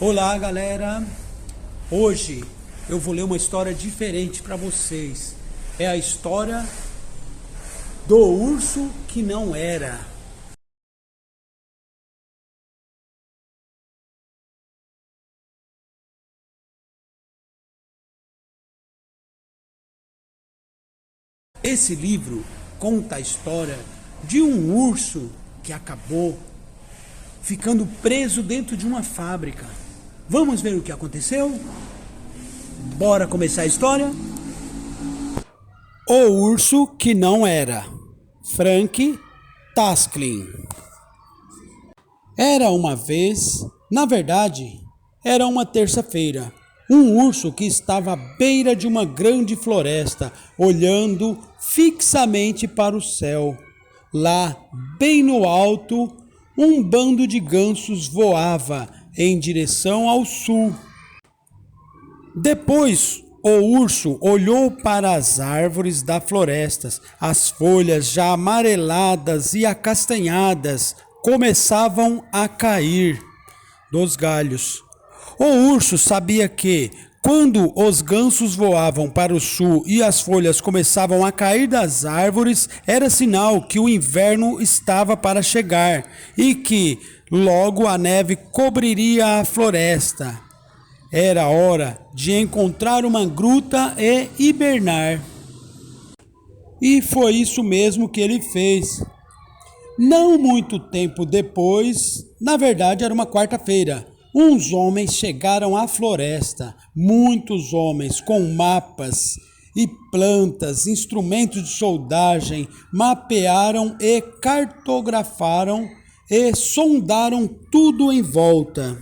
Olá, galera! Hoje eu vou ler uma história diferente para vocês. É a história do urso que não era. Esse livro conta a história de um urso que acabou ficando preso dentro de uma fábrica. Vamos ver o que aconteceu? Bora começar a história? O urso que não era. Frank Tasklin. Era uma vez, na verdade, era uma terça-feira, um urso que estava à beira de uma grande floresta, olhando fixamente para o céu. Lá, bem no alto, um bando de gansos voava em direção ao sul. Depois, o urso olhou para as árvores da floresta. As folhas já amareladas e acastanhadas começavam a cair dos galhos. O urso sabia que, quando os gansos voavam para o sul e as folhas começavam a cair das árvores, era sinal que o inverno estava para chegar e que logo a neve cobriria a floresta. Era hora de encontrar uma gruta e hibernar. E foi isso mesmo que ele fez. Não muito tempo depois, na verdade era uma quarta-feira, uns homens chegaram à floresta, muitos homens com mapas e plantas, instrumentos de soldagem, mapearam e cartografaram e sondaram tudo em volta.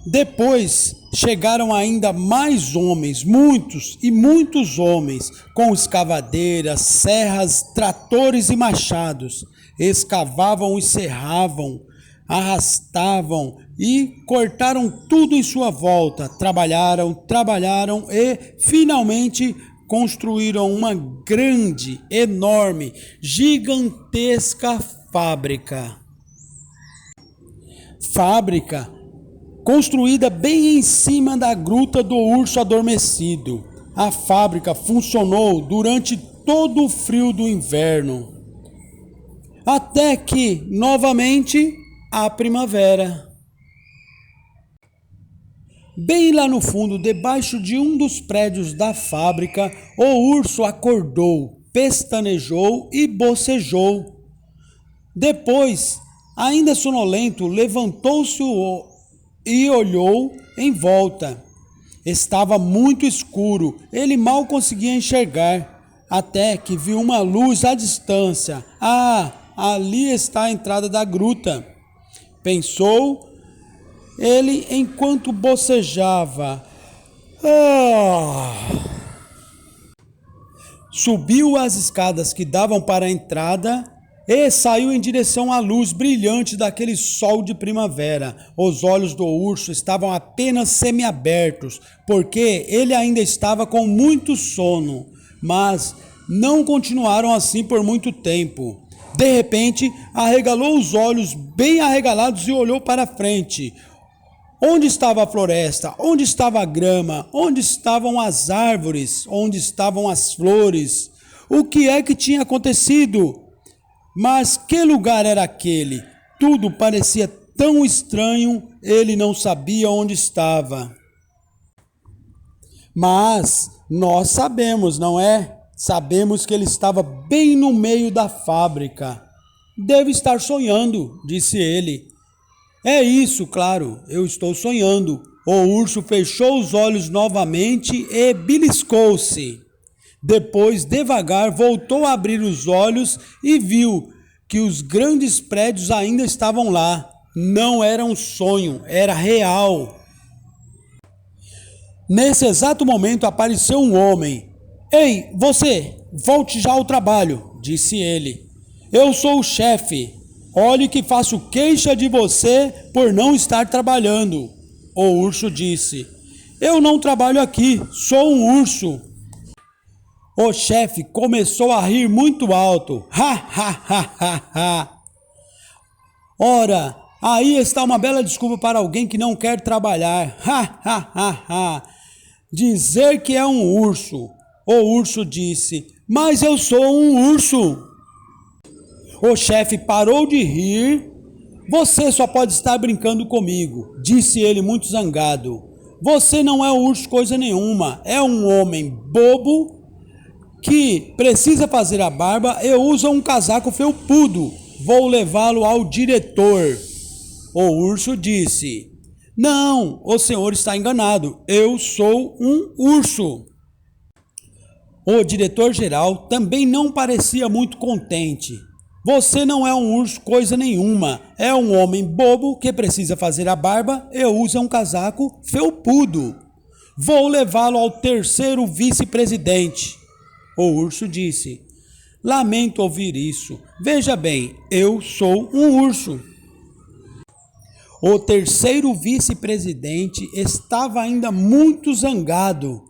Depois chegaram ainda mais homens, muitos e muitos homens, com escavadeiras, serras, tratores e machados. Escavavam e serravam, arrastavam e cortaram tudo em sua volta. Trabalharam e finalmente construíram uma grande, enorme, gigantesca fábrica. Construída bem em cima da gruta do urso adormecido. A fábrica funcionou durante todo o frio do inverno, até que, novamente, a primavera. Bem lá no fundo, debaixo de um dos prédios da fábrica, o urso acordou, pestanejou e bocejou. Depois, ainda sonolento, levantou-se e olhou em volta. Estava muito escuro, ele mal conseguia enxergar, até que viu uma luz à distância. Ah, ali está a entrada da gruta, pensou ele enquanto bocejava. Subiu as escadas que davam para a entrada e saiu em direção à luz brilhante daquele sol de primavera. Os olhos do urso estavam apenas semiabertos, porque ele ainda estava com muito sono, mas não continuaram assim por muito tempo. De repente, arregalou os olhos bem arregalados e olhou para frente. Onde estava a floresta? Onde estava a grama? Onde estavam as árvores? Onde estavam as flores? O que é que tinha acontecido? Mas que lugar era aquele? Tudo parecia tão estranho, ele não sabia onde estava. Mas nós sabemos, não é? Sabemos que ele estava bem no meio da fábrica. Deve estar sonhando, disse ele. É isso, claro, eu estou sonhando. O urso fechou os olhos novamente e beliscou-se. Depois, devagar, voltou a abrir os olhos e viu que os grandes prédios ainda estavam lá. Não era um sonho, era real. Nesse exato momento apareceu um homem. Ei, você, volte já ao trabalho, disse ele. Eu sou o chefe. Olhe que faço queixa de você por não estar trabalhando. O urso disse. Eu não trabalho aqui, sou um urso. O chefe começou a rir muito alto. Ha, ha, ha, ha, ha. Ora, Aí está uma bela desculpa para alguém que não quer trabalhar. Ha, ha, ha, ha. Dizer que é um urso. O urso disse: mas eu sou um urso. O chefe parou de rir. Você só pode estar brincando comigo, disse ele muito zangado. Você não é um urso coisa nenhuma, é um homem bobo que precisa fazer a barba e usa um casaco felpudo. Vou levá-lo ao diretor. O urso disse: não, o senhor está enganado, eu sou um urso. O diretor-geral também não parecia muito contente. Você não é um urso coisa nenhuma, é um homem bobo que precisa fazer a barba e usa um casaco felpudo. Vou levá-lo ao terceiro vice-presidente. O urso disse: lamento ouvir isso. Veja bem, eu sou um urso. O terceiro vice-presidente estava ainda muito zangado.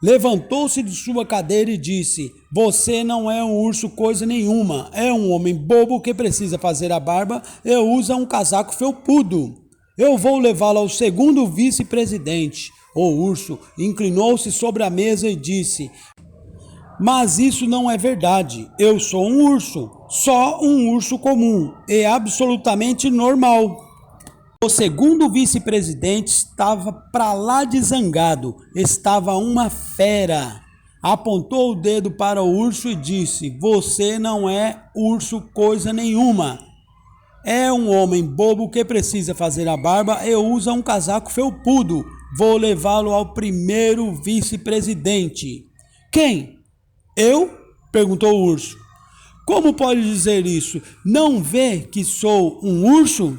Levantou-se de sua cadeira e disse: você não é um urso coisa nenhuma, é um homem bobo que precisa fazer a barba e usa um casaco felpudo. Eu vou levá-lo ao segundo vice-presidente. O urso inclinou-se sobre a mesa e disse: mas isso não é verdade, eu sou um urso, só um urso comum e absolutamente normal. O segundo vice-presidente estava para lá de zangado, estava uma fera. Apontou o dedo para o urso e disse: você não é urso coisa nenhuma. É um homem bobo que precisa fazer a barba e usa um casaco felpudo. Vou levá-lo ao primeiro vice-presidente. Quem? Eu? Perguntou o urso. Como pode dizer isso? Não vê que sou um urso?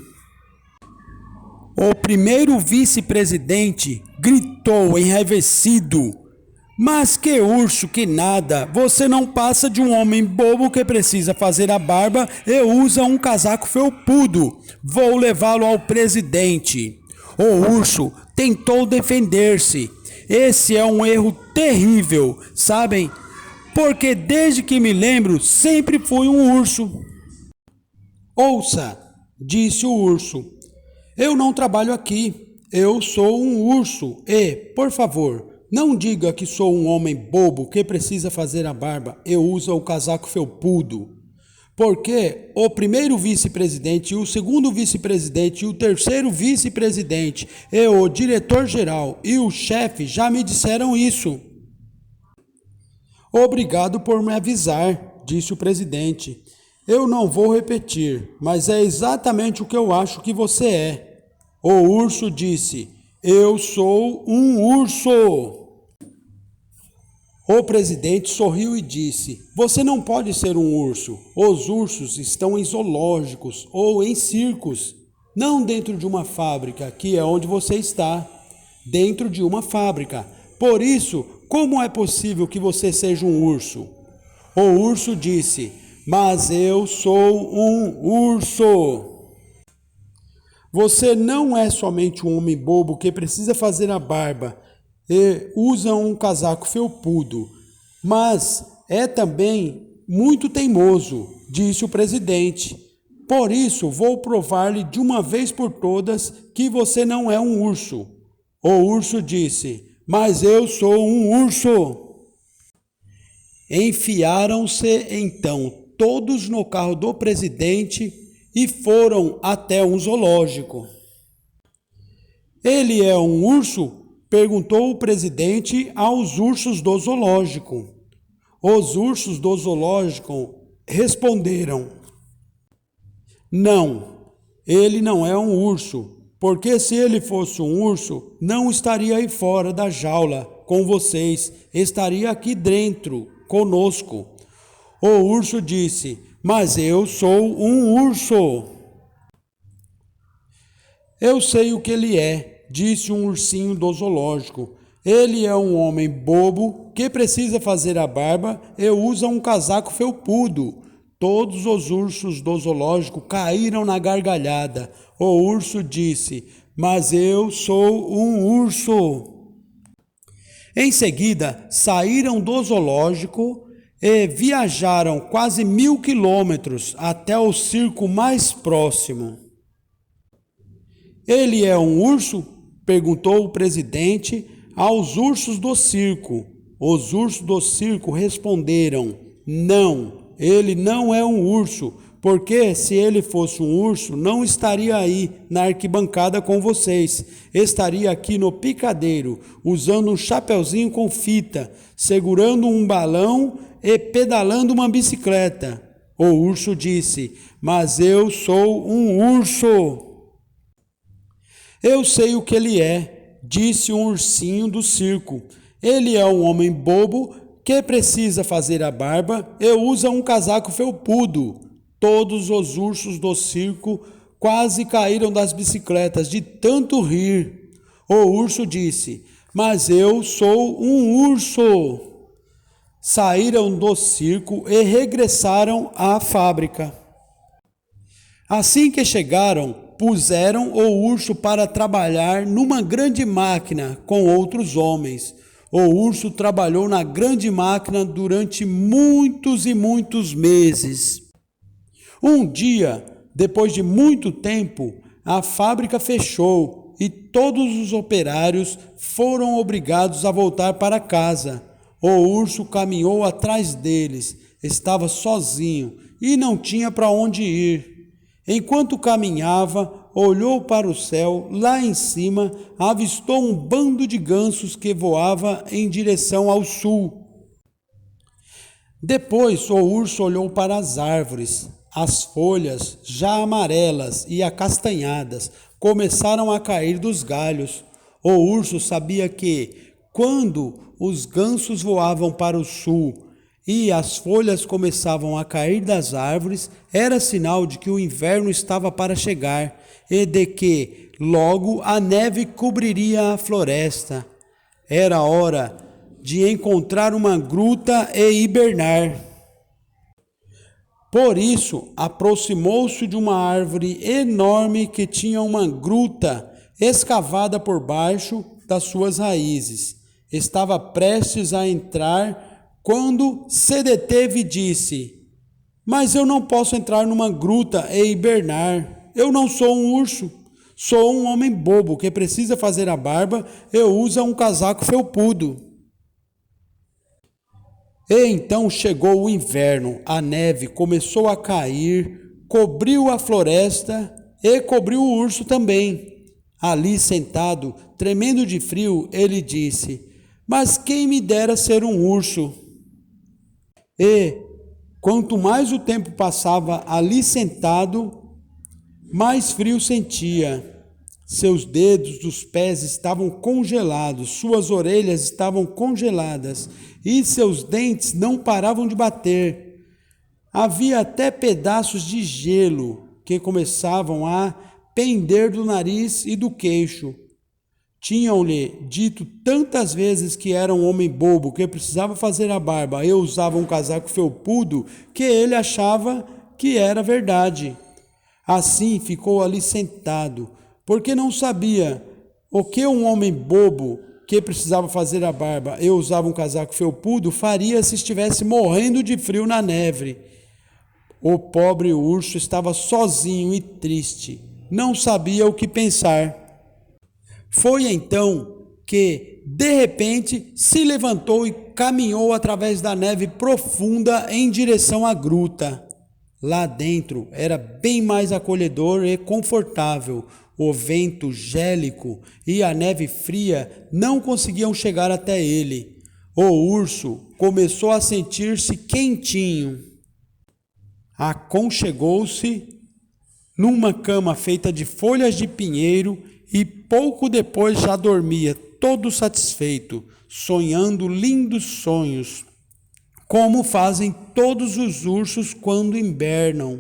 O primeiro vice-presidente gritou enraivecido: mas que urso, que nada! Você não passa de um homem bobo que precisa fazer a barba e usa um casaco felpudo. Vou levá-lo ao presidente. O urso tentou defender-se. Esse é um erro terrível, sabem? Porque desde que me lembro sempre fui um urso. Ouça, disse o urso. Eu não trabalho aqui, eu sou um urso e, por favor, não diga que sou um homem bobo que precisa fazer a barba e usa o casaco felpudo. Porque o primeiro vice-presidente, o segundo vice-presidente, o terceiro vice-presidente e o diretor-geral e o chefe já me disseram isso. Obrigado por me avisar, disse o presidente. Eu não vou repetir, mas é exatamente o que eu acho que você é. O urso disse: eu sou um urso. O presidente sorriu e disse: você não pode ser um urso. Os ursos estão em zoológicos ou em circos, não dentro de uma fábrica, que é onde você está, dentro de uma fábrica. Por isso, como é possível que você seja um urso? O urso disse: mas eu sou um urso. Você não é somente um homem bobo que precisa fazer a barba e usa um casaco felpudo, mas é também muito teimoso, disse o presidente. Por isso, vou provar-lhe de uma vez por todas que você não é um urso. O urso disse: mas eu sou um urso. Enfiaram-se então todos no carro do presidente e foram até um zoológico. Ele é um urso? Perguntou o presidente aos ursos do zoológico. Os ursos do zoológico responderam: não, ele não é um urso, porque se ele fosse um urso, não estaria aí fora da jaula com vocês, estaria aqui dentro conosco. O urso disse: mas eu sou um urso. Eu sei o que ele é, disse um ursinho do zoológico. Ele é um homem bobo que precisa fazer a barba e usa um casaco felpudo. Todos os ursos do zoológico caíram na gargalhada. O urso disse: mas eu sou um urso. Em seguida, saíram do zoológico e viajaram quase 1000 quilômetros até o circo mais próximo. Ele é um urso? Perguntou o presidente aos ursos do circo. Os ursos do circo responderam: não, ele não é um urso, porque se ele fosse um urso, não estaria aí na arquibancada com vocês. Estaria aqui no picadeiro, usando um chapeuzinho com fita, segurando um balão e pedalando uma bicicleta. O urso disse: mas eu sou um urso. Eu sei o que ele é, disse um ursinho do circo. Ele é um homem bobo que precisa fazer a barba e usa um casaco felpudo. Todos os ursos do circo quase caíram das bicicletas de tanto rir. O urso disse: mas eu sou um urso. Saíram do circo e regressaram à fábrica. Assim que chegaram, puseram o urso para trabalhar numa grande máquina com outros homens. O urso trabalhou na grande máquina durante muitos e muitos meses. Um dia, depois de muito tempo, a fábrica fechou e todos os operários foram obrigados a voltar para casa. O urso caminhou atrás deles, estava sozinho e não tinha para onde ir. Enquanto caminhava, olhou para o céu, lá em cima, avistou um bando de gansos que voava em direção ao sul. Depois o urso olhou para as árvores. As folhas, já amarelas e acastanhadas, começaram a cair dos galhos. O urso sabia que, quando os gansos voavam para o sul e as folhas começavam a cair das árvores, era sinal de que o inverno estava para chegar e de que logo a neve cobriria a floresta. Era hora de encontrar uma gruta e hibernar. Por isso, aproximou-se de uma árvore enorme que tinha uma gruta escavada por baixo das suas raízes. Estava prestes a entrar quando se deteve e disse: mas eu não posso entrar numa gruta e hibernar. Eu não sou um urso. Sou um homem bobo que precisa fazer a barba e usa um casaco felpudo. E então chegou o inverno, a neve começou a cair, cobriu a floresta e cobriu o urso também. Ali sentado, tremendo de frio, ele disse: mas quem me dera ser um urso? E, quanto mais o tempo passava ali sentado, mais frio sentia. Seus dedos dos pés estavam congelados, suas orelhas estavam congeladas e seus dentes não paravam de bater. Havia até pedaços de gelo que começavam a pender do nariz e do queixo. Tinham-lhe dito tantas vezes que era um homem bobo, que precisava fazer a barba e usava um casaco felpudo, que ele achava que era verdade. Assim ficou ali sentado, porque não sabia o que um homem bobo, que precisava fazer a barba e usava um casaco felpudo, faria se estivesse morrendo de frio na neve. O pobre urso estava sozinho e triste, não sabia o que pensar. Foi então que, de repente, se levantou e caminhou através da neve profunda em direção à gruta. Lá dentro era bem mais acolhedor e confortável. O vento gélico e a neve fria não conseguiam chegar até ele. O urso começou a sentir-se quentinho. Aconchegou-se numa cama feita de folhas de pinheiro e pouco depois já dormia todo satisfeito, sonhando lindos sonhos, como fazem todos os ursos quando hibernam.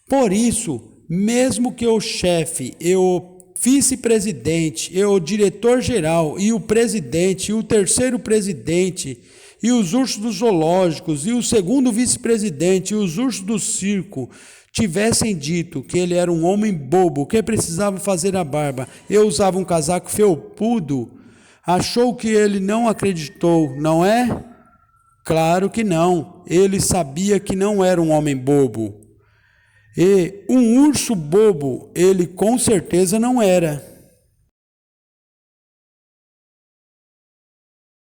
Por isso, mesmo que o chefe e o vice-presidente e o diretor-geral e o presidente e o terceiro presidente e os ursos dos zoológicos e o segundo vice-presidente e os ursos do circo tivessem dito que ele era um homem bobo, que precisava fazer a barba e usava um casaco felpudo, achou que ele não acreditou, não é? Claro que não, ele sabia que não era um homem bobo. E um urso bobo ele com certeza não era.